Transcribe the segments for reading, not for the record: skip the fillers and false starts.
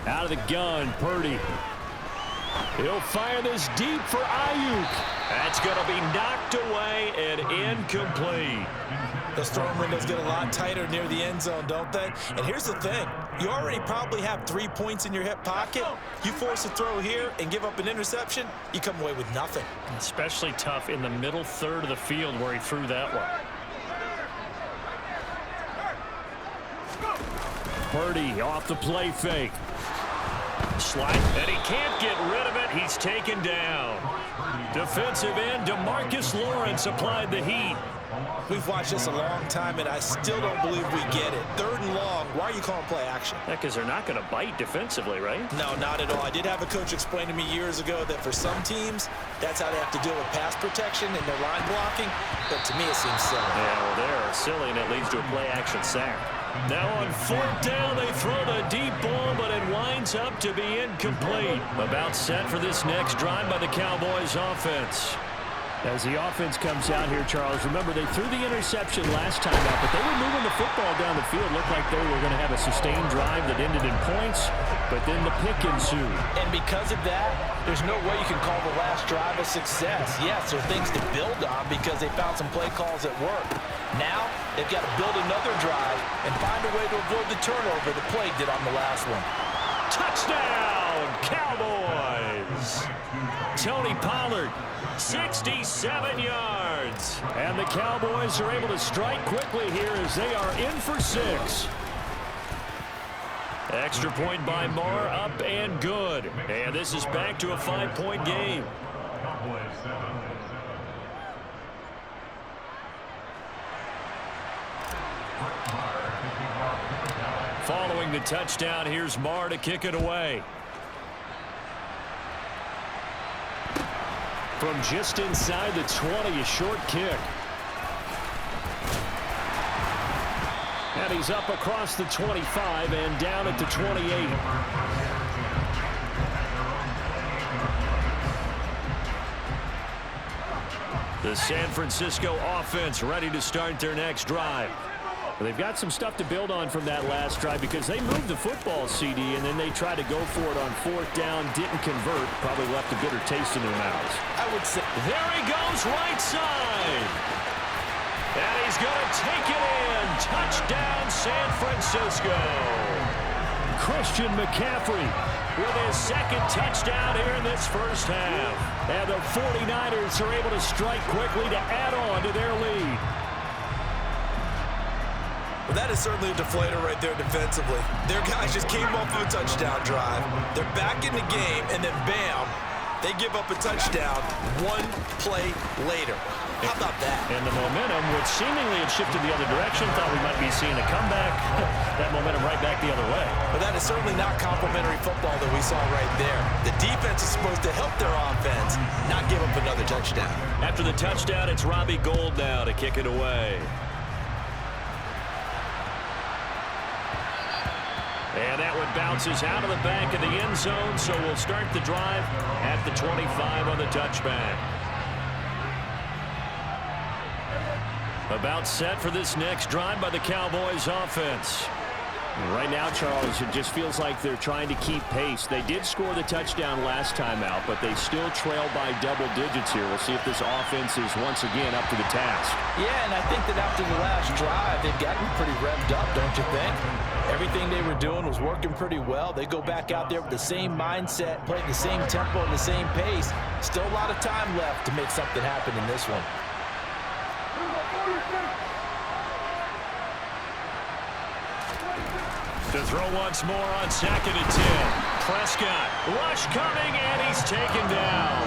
Out of the gun, Purdy. He'll fire this deep for Ayuk. That's going to be knocked away and incomplete. Those throwing windows get a lot tighter near the end zone, don't they? And here's the thing. You already probably have 3 points in your hip pocket. You force a throw here and give up an interception, you come away with nothing. Especially tough in the middle third of the field where he threw that one. Purdy off the play fake. Slide, and he can't get rid of it. He's taken down. Defensive end DeMarcus Lawrence applied the heat. We've watched this a long time, and I still don't believe we get it. 3rd and long, why are you calling play action? Yeah, because they're not going to bite defensively, right? No, not at all. I did have a coach explain to me years ago that for some teams, that's how they have to deal with pass protection and their line blocking. But to me, it seems silly. Yeah, well, they're silly, and it leads to a play action sack. Now on 4th down, they throw the deep ball, but it winds up to be incomplete. About set for this next drive by the Cowboys offense. As the offense comes out here, Charles, remember they threw the interception last time out, but they were moving the football down the field. Looked like they were going to have a sustained drive that ended in points, but then the pick ensued. And because of that, there's no way you can call the last drive a success. Yes, there are things to build on because they found some play calls at work. Now, they've got to build another drive and find a way to avoid the turnover the play did on the last one. Touchdown, Cowboys! Tony Pollard, 67 yards. And the Cowboys are able to strike quickly here as they are in for 6. Extra point by Marr, up and good. And this is back to a 5-point game. Following the touchdown, here's Marr to kick it away. From just inside the 20, a short kick. And he's up across the 25 and down at the 28. The San Francisco offense ready to start their next drive. They've got some stuff to build on from that last drive because they moved the football, CD, and then they tried to go for it on 4th down, didn't convert, probably left a bitter taste in their mouths. I would say, there he goes, right side. And he's going to take it in. Touchdown, San Francisco. Christian McCaffrey with his 2nd touchdown here in this first half. And the 49ers are able to strike quickly to add on to their lead. Well, that is certainly a deflator right there defensively. Their guys just came off of a touchdown drive. They're back in the game, and then bam, they give up a touchdown 1 play later. How about that? And the momentum would seemingly have shifted the other direction. Thought we might be seeing a comeback. That momentum right back the other way. But that is certainly not complimentary football that we saw right there. The defense is supposed to help their offense, not give up another touchdown. After the touchdown, it's Robbie Gould now to kick it away. And that one bounces out of the back of the end zone, so we'll start the drive at the 25 on the touchback. About set for this next drive by the Cowboys offense. Right now, Charles, it just feels like they're trying to keep pace. They did score the touchdown last time out, but they still trail by double digits here. We'll see if this offense is once again up to the task. Yeah, and I think that after the last drive, they've got to be pretty revved up, don't you think? Everything they were doing was working pretty well. They go back out there with the same mindset, playing the same tempo and the same pace. Still a lot of time left to make something happen in this one. To throw once more on 2nd and 10. Prescott, rush coming, and he's taken down.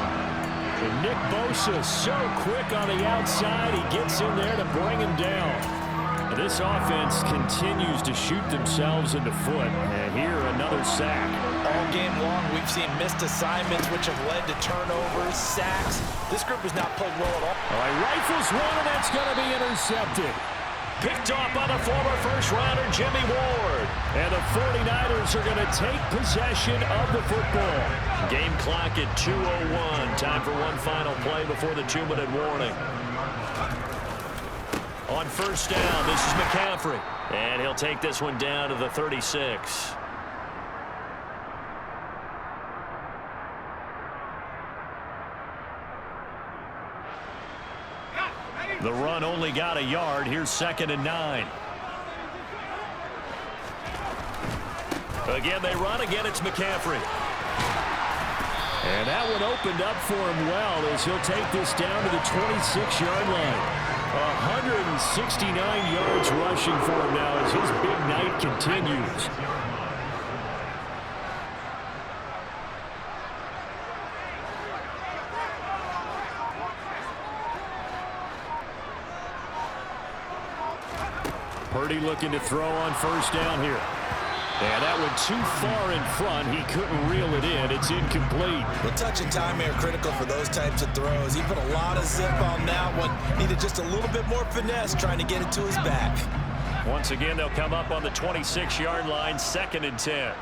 And Nick Bosa so quick on the outside, he gets in there to bring him down. And this offense continues to shoot themselves in the foot. And here, another sack. All game long, we've seen missed assignments, which have led to turnovers, sacks. This group has not played well at all. All right, rifles one, and that's going to be intercepted. Picked off by the former first-rounder Jimmy Ward. And the 49ers are going to take possession of the football. Game clock at 2:01. Time for one final play before the 2-minute warning. On 1st down, this is McCaffrey. And he'll take this one down to the 36. The run only got a yard. Here's 2nd and 9. Again, they run. Again, it's McCaffrey. And that one opened up for him well as he'll take this down to the 26-yard line. 169 yards rushing for him now as his big night continues. Purdy looking to throw on 1st down here. And that one too far in front. He couldn't reel it in. It's incomplete. The touch and time are critical for those types of throws. He put a lot of zip on that one. Needed just a little bit more finesse trying to get it to his back. Once again, they'll come up on the 26-yard line, 2nd and 10.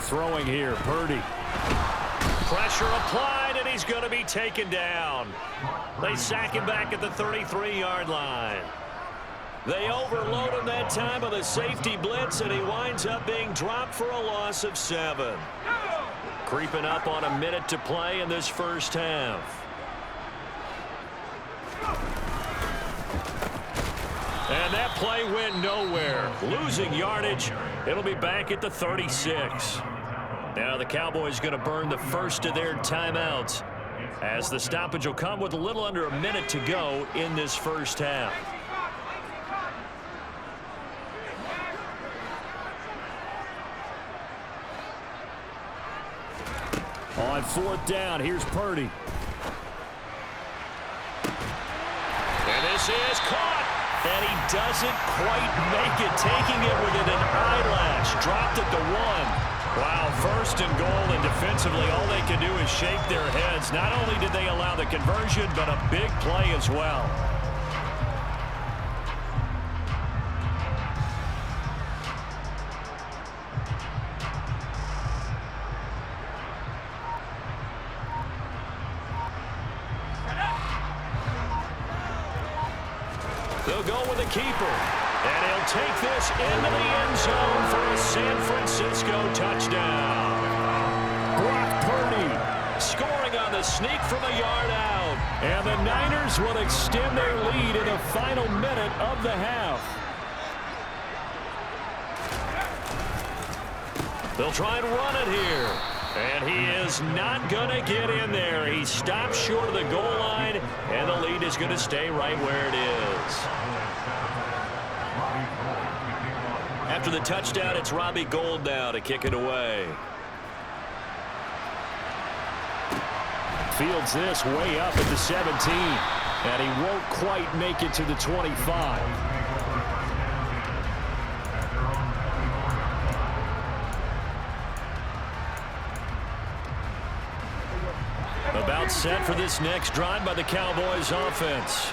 Throwing here, Purdy. Pressure applied, and he's going to be taken down. They sack him back at the 33-yard line. They overload him that time with a safety blitz, and he winds up being dropped for a loss of 7. Creeping up on a minute to play in this first half. And that play went nowhere. Losing yardage. It'll be back at the 36. Now the Cowboys going to burn the first of their timeouts as the stoppage will come with a little under a minute to go in this first half. On 4th down, here's Purdy. And this is caught. And he doesn't quite make it, taking it within an eyelash. Dropped at the 1. Wow, 1st and goal, and defensively all they can do is shake their heads. Not only did they allow the conversion, but a big play as well. They'll go with a keeper. And he'll take this into the end zone for a San Francisco touchdown. Brock Purdy scoring on the sneak from a yard out. And the Niners will extend their lead in the final minute of the half. They'll try and run it here. And he is not going to get in there. He stops short of the goal line, and the lead is going to stay right where it is. After the touchdown, it's Robbie Gould now to kick it away. Fields this way up at the 17, and he won't quite make it to the 25. About set for this next drive by the Cowboys offense.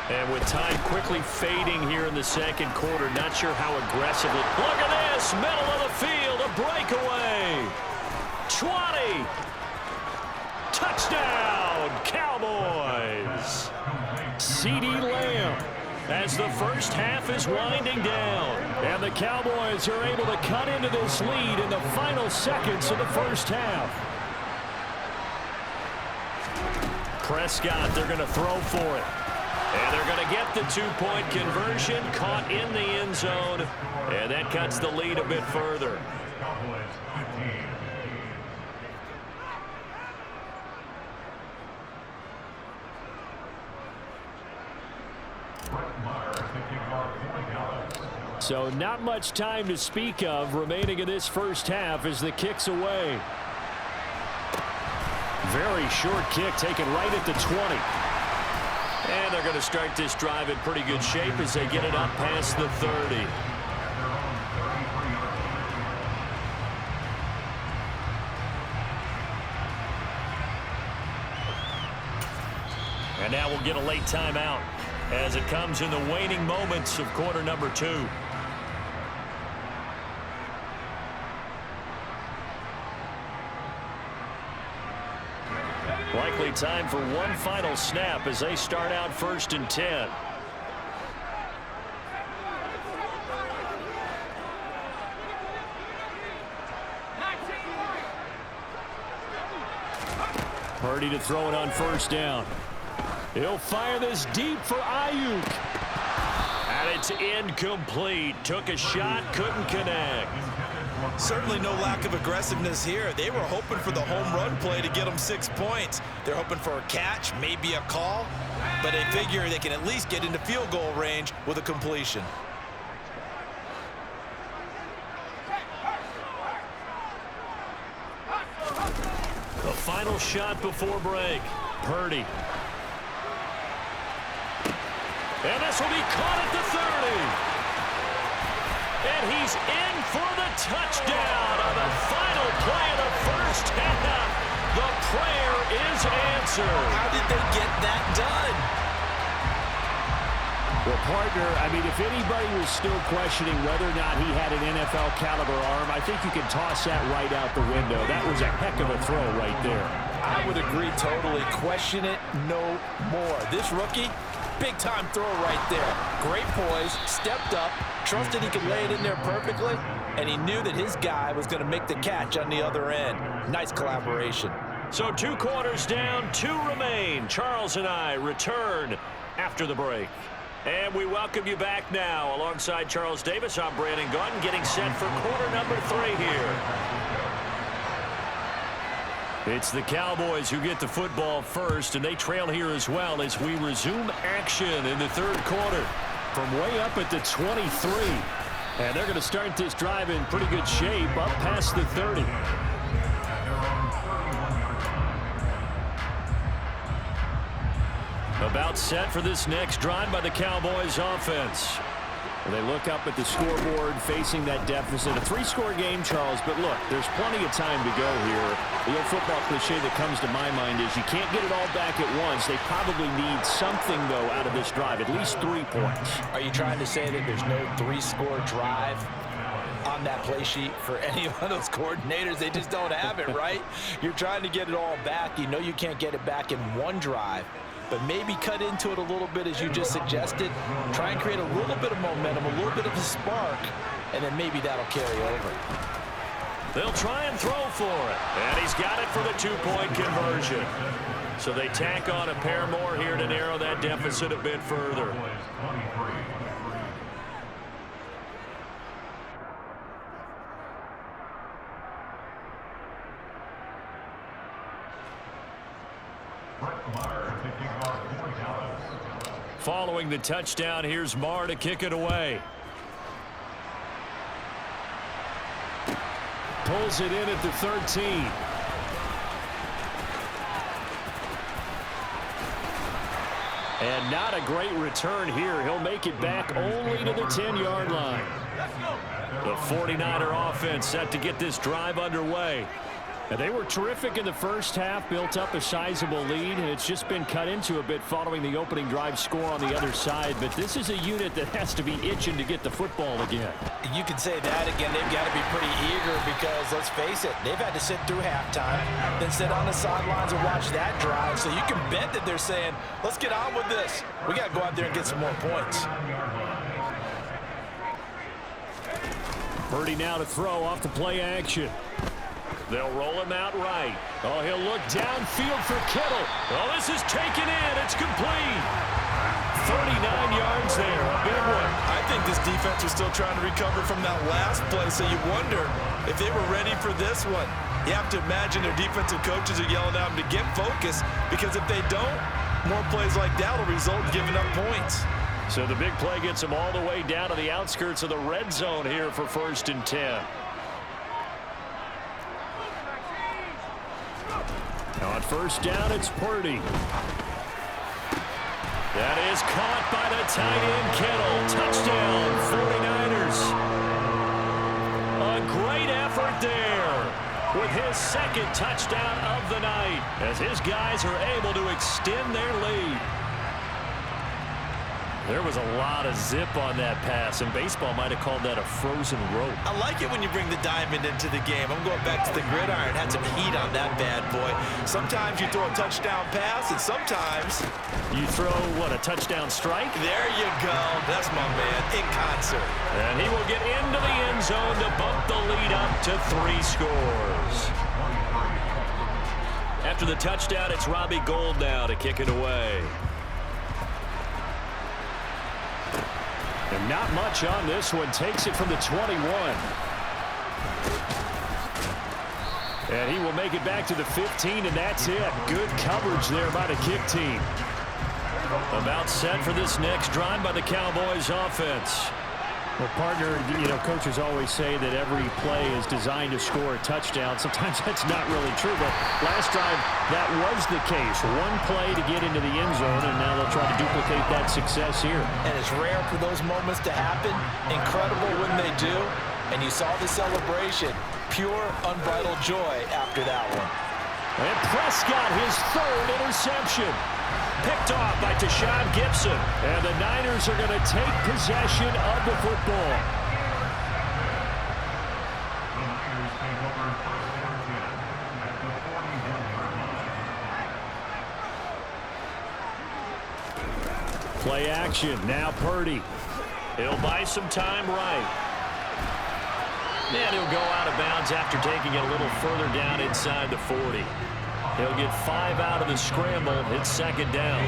And with time quickly fading here in the second quarter, not sure how aggressively. Look at this, middle of the field, a breakaway. 20. Touchdown, Cowboys. CeeDee Lamb as the first half is winding down. And the Cowboys are able to cut into this lead in the final seconds of the first half. Prescott, they're going to throw for it. And they're going to get the two-point conversion, caught in the end zone, and that cuts the lead a bit further. So not much time to speak of remaining in this first half as the kick's away. Very short kick taken right at the 20. And they're going to start this drive in pretty good shape as they get it up past the 30. And now we'll get a late timeout as it comes in the waning moments of quarter number 2. Likely time for one final snap as they start out 1st and 10. Purdy to throw it on first down. He'll fire this deep for Ayuk. And it's incomplete. Took a shot, couldn't connect. Certainly no lack of aggressiveness here. They were hoping for the home run play to get them 6 points. They're hoping for a catch, maybe a call, but they figure they can at least get into field goal range with a completion. The final shot before break. Purdy. And this will be caught at the 30. And he's in for the touchdown on the final play of the first half. The prayer is answered. How did they get that done? Well, partner, I mean, if anybody was still questioning whether or not he had an NFL caliber arm, I think you can toss that right out the window. That was a heck of a throw right there. I would agree totally. Question it no more. This rookie, big-time throw right there. Great poise, stepped up, trusted he could lay it in there perfectly, and he knew that his guy was going to make the catch on the other end. Nice collaboration. So 2 quarters down, 2 remain. Charles and I return after the break. And we welcome you back now. Alongside Charles Davis, I'm Brandon Gaudin, getting set for quarter number 3 here. It's the Cowboys who get the football first, and they trail here as well as we resume action in the 3rd quarter from way up at the 23. And they're going to start this drive in pretty good shape up past the 30. About set for this next drive by the Cowboys offense. And they look up at the scoreboard facing that deficit. A 3-score game, Charles, but look, there's plenty of time to go here. The old football cliche that comes to my mind is you can't get it all back at once. They probably need something, though, out of this drive, at least 3 points. Are you trying to say that there's no 3-score drive on that play sheet for any one of those coordinators? They just don't have it, right? You're trying to get it all back. You know you can't get it back in one drive, but maybe cut into it a little bit as you just suggested. Try and create a little bit of momentum, a little bit of a spark, and then maybe that'll carry over. They'll try and throw for it, and he's got it for the 2-point conversion. So they tack on a pair more here to narrow that deficit a bit further. Following the touchdown, here's Marr to kick it away. Pulls it in at the 13. And not a great return here. He'll make it back only to the 10-yard line. The 49er offense set to get this drive underway. And they were terrific in the first half, built up a sizable lead, and it's just been cut into a bit following the opening drive score on the other side. But this is a unit that has to be itching to get the football again. You can say that again. They've got to be pretty eager because, let's face it, they've had to sit through halftime, then sit on the sidelines and watch that drive. So you can bet that they're saying, let's get on with this. We got to go out there and get some more points. Purdy now to throw off the play action. They'll roll him out right. Oh, he'll look downfield for Kittle. Oh, this is taken in. It's complete. 39 yards there. A big one. I think this defense was still trying to recover from that last play, so you wonder if they were ready for this one. You have to imagine their defensive coaches are yelling at them to get focused, because if they don't, more plays like that will result in giving up points. So the big play gets them all the way down to the outskirts of the red zone here for 1st and 10. On first down, it's Purdy. That is caught by the tight end, Kittle. Touchdown, 49ers. A great effort there with his 2nd touchdown of the night as his guys are able to extend their lead. There was a lot of zip on that pass, and baseball might have called that a frozen rope. I like it when you bring the diamond into the game. I'm going back to the gridiron. Had some heat on that bad boy. Sometimes you throw a touchdown pass, and sometimes you throw, what, a touchdown strike? There you go. That's my man in concert. And he will get into the end zone to bump the lead up to 3 scores. After the touchdown, it's Robbie Gould now to kick it away. And not much on this one. Takes it from the 21. And he will make it back to the 15, and that's it. Good coverage there by the kick team. About set for this next drive by the Cowboys offense. Well, partner, coaches always say that every play is designed to score a touchdown. Sometimes that's not really true, but last drive, that was the case. One play to get into the end zone, and now they'll try to duplicate that success here. And it's rare for those moments to happen. Incredible when they do. And you saw the celebration. Pure, unbridled joy after that one. And Prescott, his third interception. Picked off by Tashawn Gibson. And the Niners are going to take possession of the football. Play action. Now Purdy. He'll buy some time right. And he'll go out of bounds after taking it a little further down inside the 40. He'll get 5 out of the scramble. It's second down.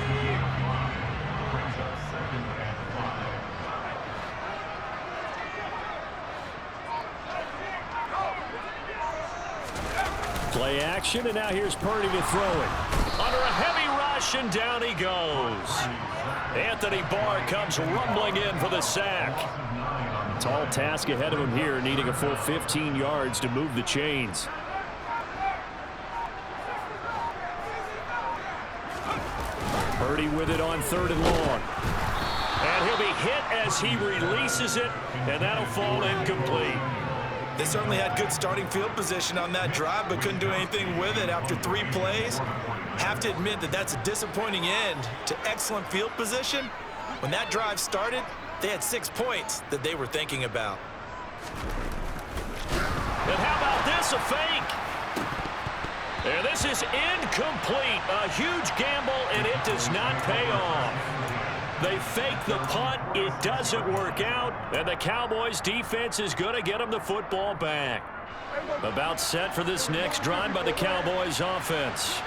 Play action, and now here's Purdy to throw it. Under a heavy rush, and down he goes. Anthony Barr comes rumbling in for the sack. Tall task ahead of him here, needing a full 15 yards to move the chains. Purdy with it on 3rd and long. And he'll be hit as he releases it, and that'll fall incomplete. They certainly had good starting field position on that drive, but couldn't do anything with it after 3 plays. Have to admit that that's a disappointing end to excellent field position. When that drive started, they had 6 points that they were thinking about. And how about this, a fake? And this is incomplete. A huge gamble, and it does not pay off. They fake the punt. It doesn't work out, and the Cowboys defense is going to get them the football back. About set for this next drive by the Cowboys offense.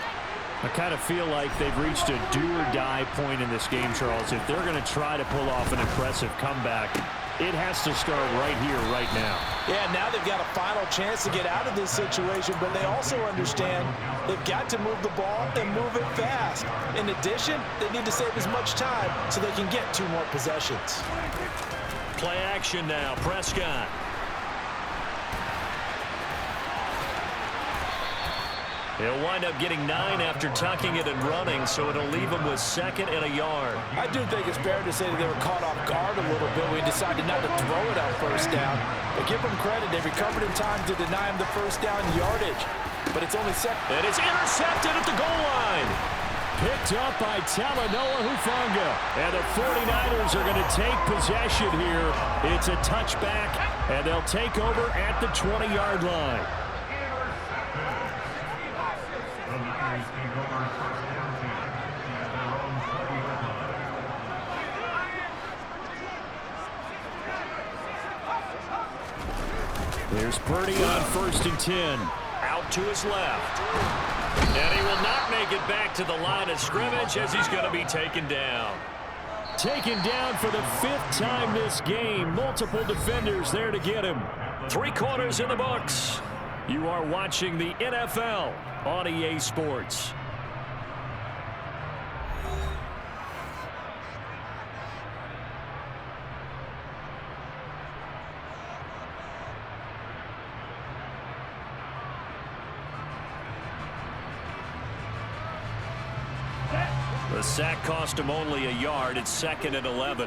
I kind of feel like they've reached a do-or-die point in this game, Charles. If they're going to try to pull off an impressive comeback, it has to start right here, right now. Yeah, now they've got a final chance to get out of this situation, but they also understand they've got to move the ball and move it fast. In addition, they need to save as much time so they can get 2 more possessions. Play action now, Prescott. He'll wind up getting 9 after tucking it and running, so it'll leave him with 2nd and a yard. I do think it's fair to say that they were caught off guard a little bit. We decided not to throw it on 1st down. But give them credit. They recovered in time to deny him the 1st down yardage. But it's only 2nd. And it's intercepted at the goal line. Picked up by Talanoa Hufanga. And the 49ers are going to take possession here. It's a touchback, and they'll take over at the 20-yard line. Here's Purdy on 1st and 10. Out to his left. And he will not make it back to the line of scrimmage as he's going to be taken down. Taken down for the 5th time this game. Multiple defenders there to get him. 3 quarters in the books. You are watching the NFL on EA Sports. The sack cost him only a yard. It's 2nd and 11.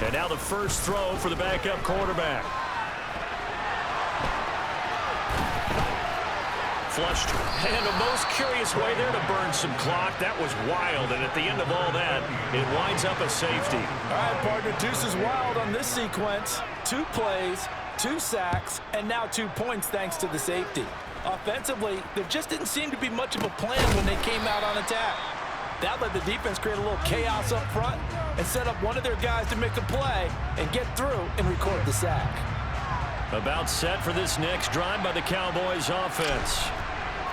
And now the first throw for the backup quarterback. Flushed. And a most curious way there to burn some clock. That was wild. And at the end of all that, it winds up a safety. All right, partner, deuce is wild on this sequence. 2 plays, 2 sacks, and now 2 points thanks to the safety. Offensively, there just didn't seem to be much of a plan when they came out on attack. That let the defense create a little chaos up front and set up one of their guys to make a play and get through and record the sack. About set for this next drive by the Cowboys offense.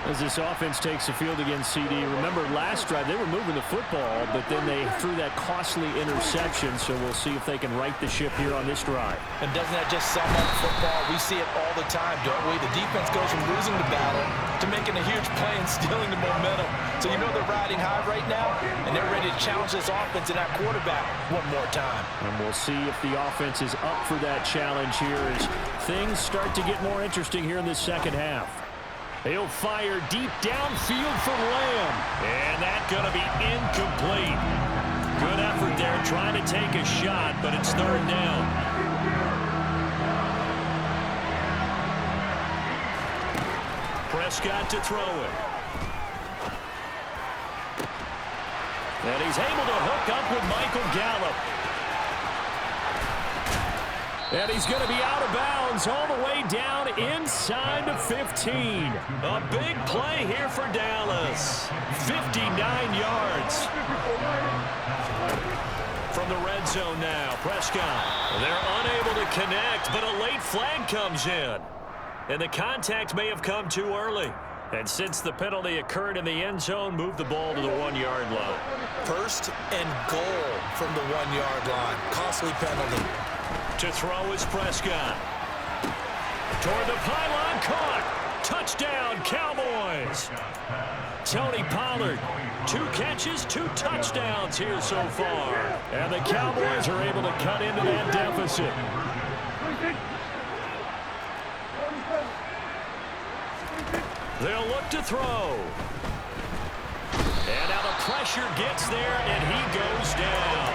As this offense takes the field against CD, remember last drive they were moving the football, but then they threw that costly interception, so we'll see if they can right the ship here on this drive. And doesn't that just sum up football? We see it all the time, don't we? The defense goes from losing the battle to making a huge play and stealing the momentum. So you know they're riding high right now, and they're ready to challenge this offense and that quarterback one more time. And we'll see if the offense is up for that challenge here as things start to get more interesting here in this second half. He'll fire deep downfield for Lamb. And that's going to be incomplete. Good effort there trying to take a shot, but it's third down. Prescott to throw it. And he's able to hook up with Michael Gallup. And he's going to be out of bounds all the way down inside the 15. A big play here for Dallas. 59 yards. From the red zone now, Prescott. They're unable to connect, but a late flag comes in. And the contact may have come too early. And since the penalty occurred in the end zone, move the ball to the 1-yard line. First and goal from the 1-yard line. Costly penalty. To throw is Prescott. Toward the pylon, caught. Touchdown, Cowboys. Tony Pollard, 2 catches, 2 touchdowns here so far. And the Cowboys are able to cut into that deficit. They'll look to throw. And now the pressure gets there, and he goes down.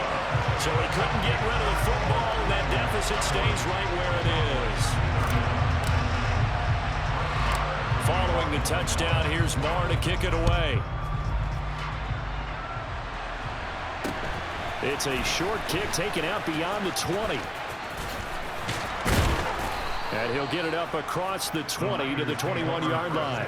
So he couldn't get rid of the football, and that deficit stays right where it is. Following the touchdown, here's Marr to kick it away. It's a short kick taken out beyond the 20. And he'll get it up across the 20 to the 21-yard line.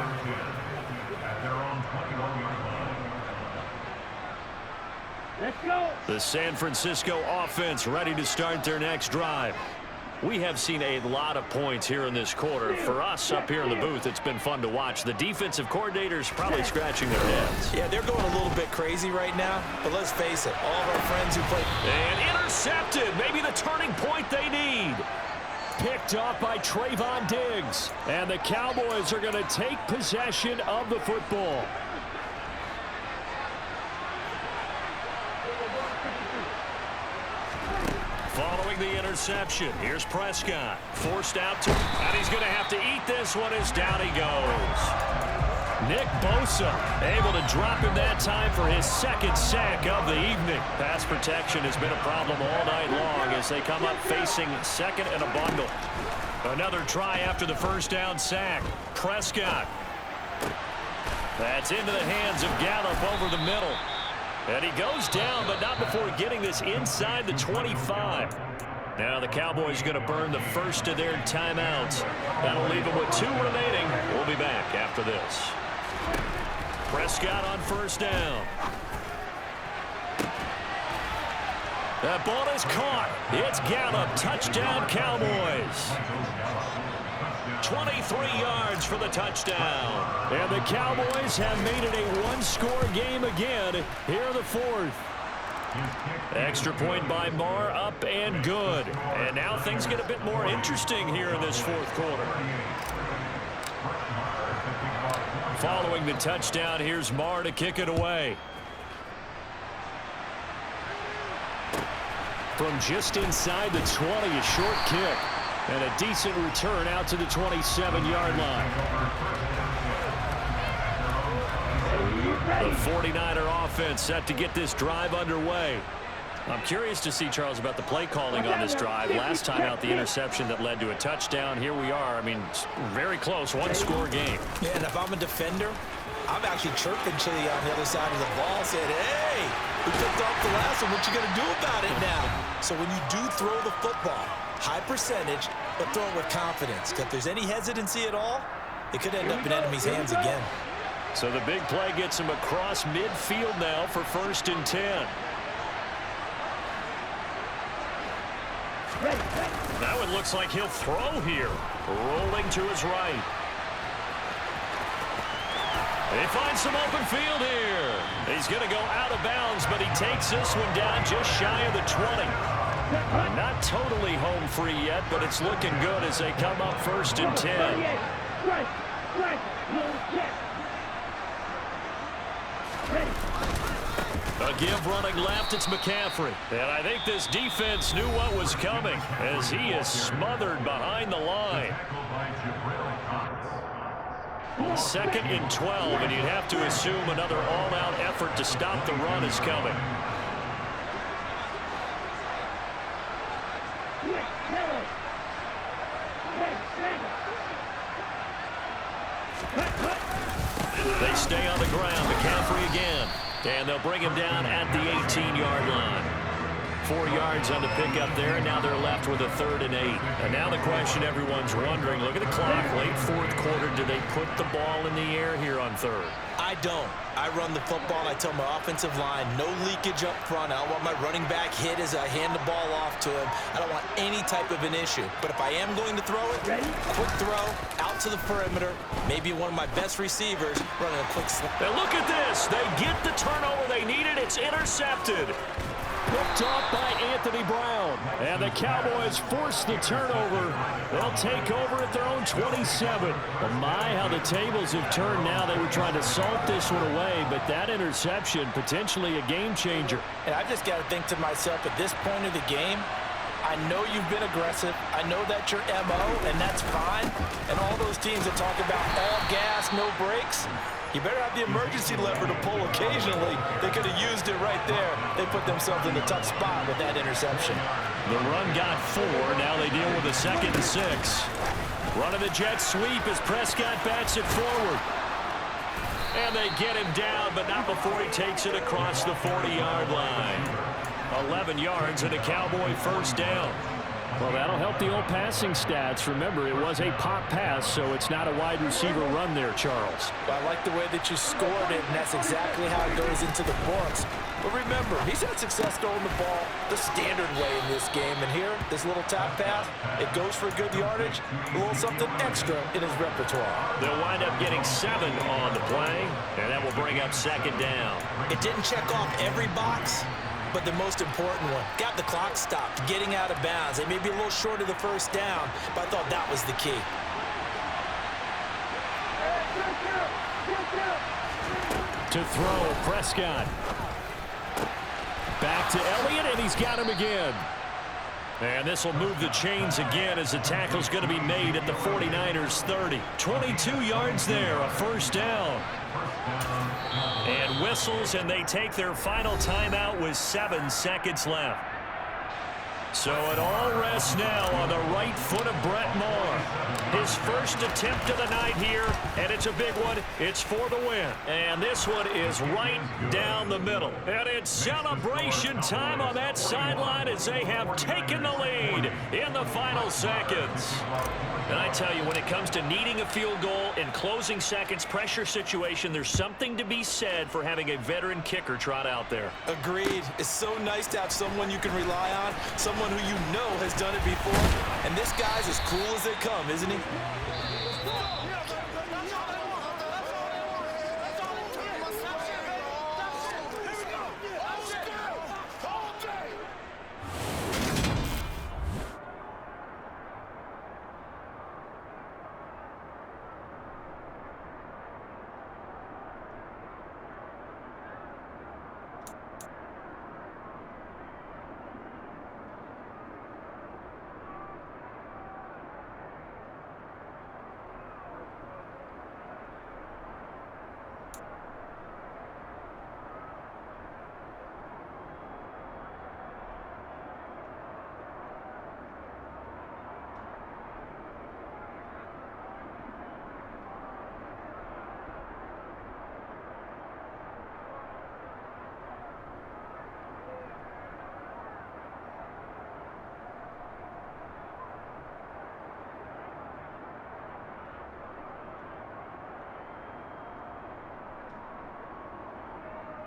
Let's go. The San Francisco offense ready to start their next drive. We have seen a lot of points here in this quarter. For us up here in the booth, it's been fun to watch. The defensive coordinators probably scratching their heads. Yeah, they're going a little bit crazy right now, but let's face it, all of our friends who play... And intercepted, maybe the turning point they need. Picked off by Trayvon Diggs. And the Cowboys are going to take possession of the football. Following the interception, here's Prescott. Forced out to, and he's going to have to eat this one as down he goes. Nick Bosa able to drop him that time for his second sack of the evening. Pass protection has been a problem all night long as they come up facing second and a bundle. Another try after the first down sack. Prescott. That's into the hands of Gallup over the middle. And he goes down, but not before getting this inside the 25. Now the Cowboys are going to burn the first of their timeouts. That'll leave them with 2 remaining. We'll be back after this. Prescott on first down. That ball is caught. It's Gallup. Touchdown, Cowboys. 23 yards for the touchdown. And the Cowboys have made it a 1-score game again here in the 4th. Extra point by Marr, up and good. And now things get a bit more interesting here in this 4th quarter. Following the touchdown, here's Marr to kick it away. From just inside the 20, a short kick. And a decent return out to the 27-yard line. The 49er offense set to get this drive underway. I'm curious to see, Charles, about the play calling on this drive. Last time out, the interception that led to a touchdown. Here we are. I mean, very close, 1-score game. Yeah, and if I'm a defender, I'm actually chirping Chili on the other side of the ball, saying, hey, we picked off the last one. What you going to do about it now? So when you do throw the football, high percentage, but throw it with confidence. If there's any hesitancy at all, it could end up in enemy's hands again. So the big play gets him across midfield now for 1st and 10. That one looks like he'll throw here. Rolling to his right. He finds some open field here. He's going to go out of bounds, but he takes this one down just shy of the 20. Not totally home free yet, but it's looking good as they come up 1st and 10. A give running left, it's McCaffrey. And I think this defense knew what was coming as he is smothered behind the line. 2nd and 12, and you'd have to assume another all-out effort to stop the run is coming. They stay on the ground. McCaffrey again. And they'll bring him down at the 18-yard line. 4 yards on the pickup there, and now they're left with a 3rd and 8. And now the question everyone's wondering, look at the clock, late 4th quarter, do they put the ball in the air here on 3rd? I don't. I run the football, and I tell my offensive line, no leakage up front. I don't want my running back hit as I hand the ball off to him. I don't want any type of an issue. But if I am going to throw it, quick throw, out to the perimeter, maybe one of my best receivers running a quick slip. And look at this. They get the turnover they needed. It's intercepted. Picked off by Anthony Brown. And the Cowboys force the turnover. They'll take over at their own 27. Well, my, how the tables have turned now. They were trying to salt this one away, but that interception, potentially a game changer. And I've just got to think to myself, at this point of the game, I know you've been aggressive. I know that's your MO, and that's fine. And all those teams that talk about all gas, no brakes, you better have the emergency lever to pull occasionally. They could have used it right there. They put themselves in a tough spot with that interception. The run got 4. Now they deal with a 2nd and 6. Running the jet sweep as Prescott bats it forward. And they get him down, but not before he takes it across the 40-yard line. 11 yards and a Cowboy 1st down. Well, that'll help the old passing stats. Remember, it was a pop pass, so it's not a wide receiver run there, Charles. Well, I like the way that you scored it, and that's exactly how it goes into the books. But remember, he's had success throwing the ball the standard way in this game. And here, this little top pass, it goes for good yardage, a little something extra in his repertoire. They'll wind up getting 7 on the play, and that will bring up 2nd down. It didn't check off every box, but the most important one, got the clock stopped, getting out of bounds. They may be a little short of the 1st down, but I thought that was the key. To throw, Prescott. Back to Elliott, and he's got him again. And this will move the chains again as the tackle's going to be made at the 49ers 30. 22 yards there, a 1st down. And whistles, and they take their final timeout with 7 seconds left. So it all rests now on the right foot of Brett Maher. His first attempt of the night here, and it's a big one. It's for the win. And this one is right down the middle. And it's celebration time on that sideline as they have taken the lead in the final seconds. And I tell you, when it comes to needing a field goal in closing seconds, pressure situation, there's something to be said for having a veteran kicker trot out there. Agreed. It's so nice to have someone you can rely on, someone who you know has done it before. And this guy's as cool as they come, isn't he?